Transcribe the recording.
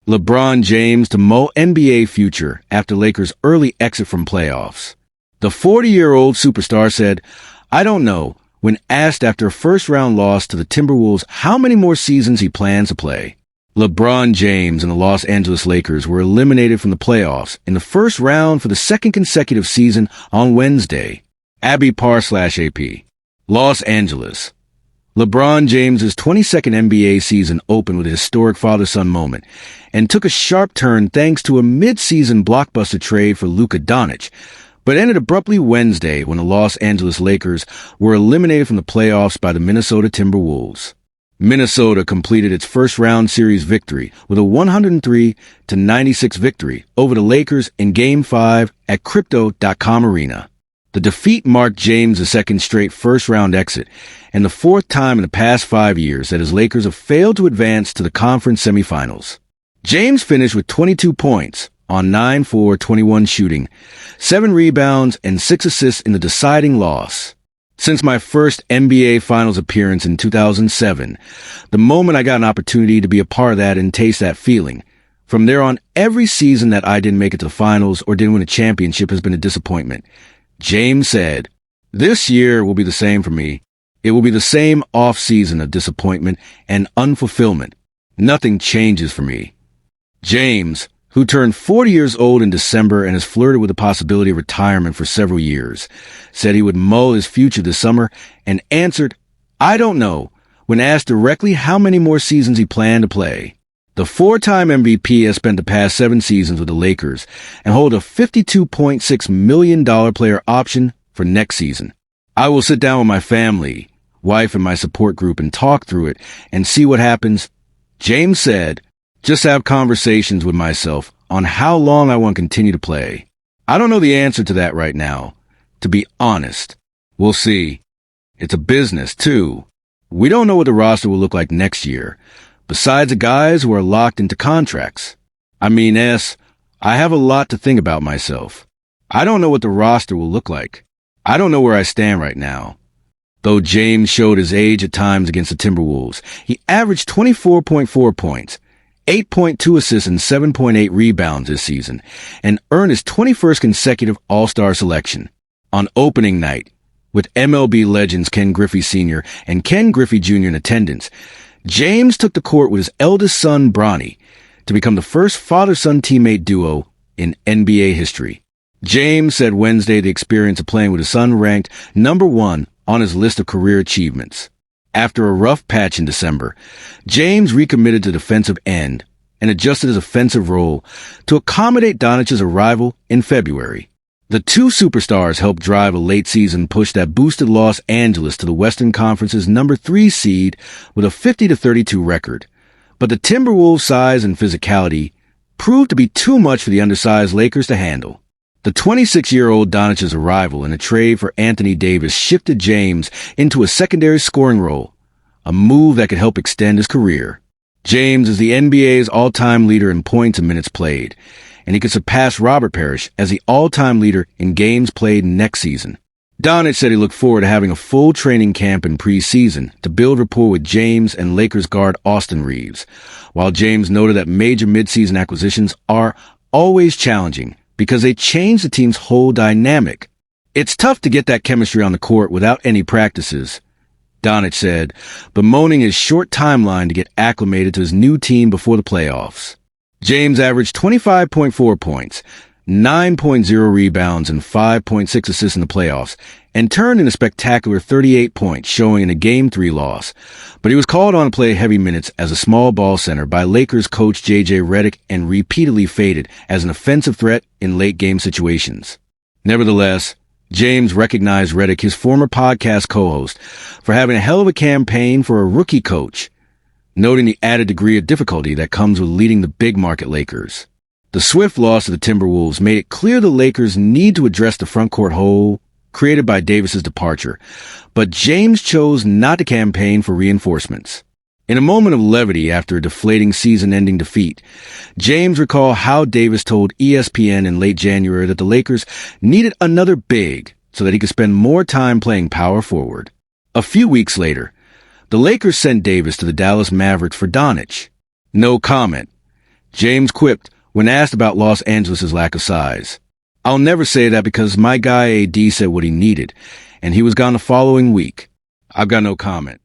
LeBron James to mull NBA future after Lakers' early exit from playoffs. The 40-year-old superstar said, "I don't know," when asked after a first-round loss to the Timberwolves how many more seasons he plans to play. LeBron James and the Los Angeles Lakers were eliminated from the playoffs in the first round for the second consecutive season on Wednesday. Abby Parr/AP. Los Angeles. LeBron James's 22nd NBA season opened with a historic father-son moment and took a sharp turn thanks to a mid-season blockbuster trade for Luka Doncic, but ended abruptly Wednesday when the Los Angeles Lakers were eliminated from the playoffs by the Minnesota Timberwolves. Minnesota completed its first-round series victory with a 103-96 victory over the Lakers in Game 5 at Crypto.com Arena. The defeat marked James' second straight first-round exit and the fourth time in the past 5 years that his Lakers have failed to advance to the conference semifinals. James finished with 22 points on 9-for-21 shooting, 7 rebounds, and 6 assists in the deciding loss. Since my first NBA Finals appearance in 2007, the moment I got an opportunity to be a part of that and taste that feeling, from there on, every season that I didn't make it to the finals or didn't win a championship has been a disappointment. James said, "This year will be the same for me. It will be the same off-season of disappointment and unfulfillment. Nothing changes for me." James, who turned 40 years old in December and has flirted with the possibility of retirement for several years, said he would mull his future this summer and answered, "I don't know," when asked directly how many more seasons he planned to play. The four-time MVP has spent the past 7 seasons with the Lakers and hold a $52.6 million player option for next season. "I will sit down with my family, wife, and my support group and talk through it and see what happens," James said. "Just have conversations with myself on how long I want to continue to play. I don't know the answer to that right now. To be honest, we'll see. It's a business, too. We don't know what the roster will look like next year, besides the guys who are locked into contracts. I have a lot to think about myself. I don't know what the roster will look like. I don't know where I stand right now." Though James showed his age at times against the Timberwolves, he averaged 24.4 points, 8.2 assists, and 7.8 rebounds this season, and earned his 21st consecutive All-Star selection. On opening night, with MLB legends Ken Griffey Sr. and Ken Griffey Jr. in attendance, James took the court with his eldest son, Bronny, to become the first father-son teammate duo in NBA history. James said Wednesday the experience of playing with his son ranked number 1 on his list of career achievements. After a rough patch in December, James recommitted to defensive end and adjusted his offensive role to accommodate Doncic's arrival in February. The two superstars helped drive a late-season push that boosted Los Angeles to the Western Conference's number 3 seed with a 50-32 record. But the Timberwolves' size and physicality proved to be too much for the undersized Lakers to handle. The 26-year-old Doncic's arrival in a trade for Anthony Davis shifted James into a secondary scoring role, a move that could help extend his career. James is the NBA's all-time leader in points and minutes played, and he could surpass Robert Parrish as the all-time leader in games played next season. Doncic said he looked forward to having a full training camp in preseason to build rapport with James and Lakers guard Austin Reeves, while James noted that major midseason acquisitions are always challenging because they change the team's whole dynamic. "It's tough to get that chemistry on the court without any practices," Doncic said, bemoaning his short timeline to get acclimated to his new team before the playoffs. James averaged 25.4 points, 9.0 rebounds, and 5.6 assists in the playoffs, and turned in a spectacular 38 points showing in a Game 3 loss. But he was called on to play heavy minutes as a small ball center by Lakers coach J.J. Redick and repeatedly faded as an offensive threat in late-game situations. Nevertheless, James recognized Redick, his former podcast co-host, for having a hell of a campaign for a rookie coach, noting the added degree of difficulty that comes with leading the big-market Lakers. The swift loss of the Timberwolves made it clear the Lakers need to address the frontcourt hole created by Davis's departure, but James chose not to campaign for reinforcements. In a moment of levity after a deflating season-ending defeat, James recalled how Davis told ESPN in late January that the Lakers needed another big so that he could spend more time playing power forward. A few weeks later, the Lakers sent Davis to the Dallas Mavericks for Doncic. No comment. James quipped when asked about Los Angeles' lack of size. "I'll never say that because my guy AD said what he needed, and he was gone the following week. I've got no comment."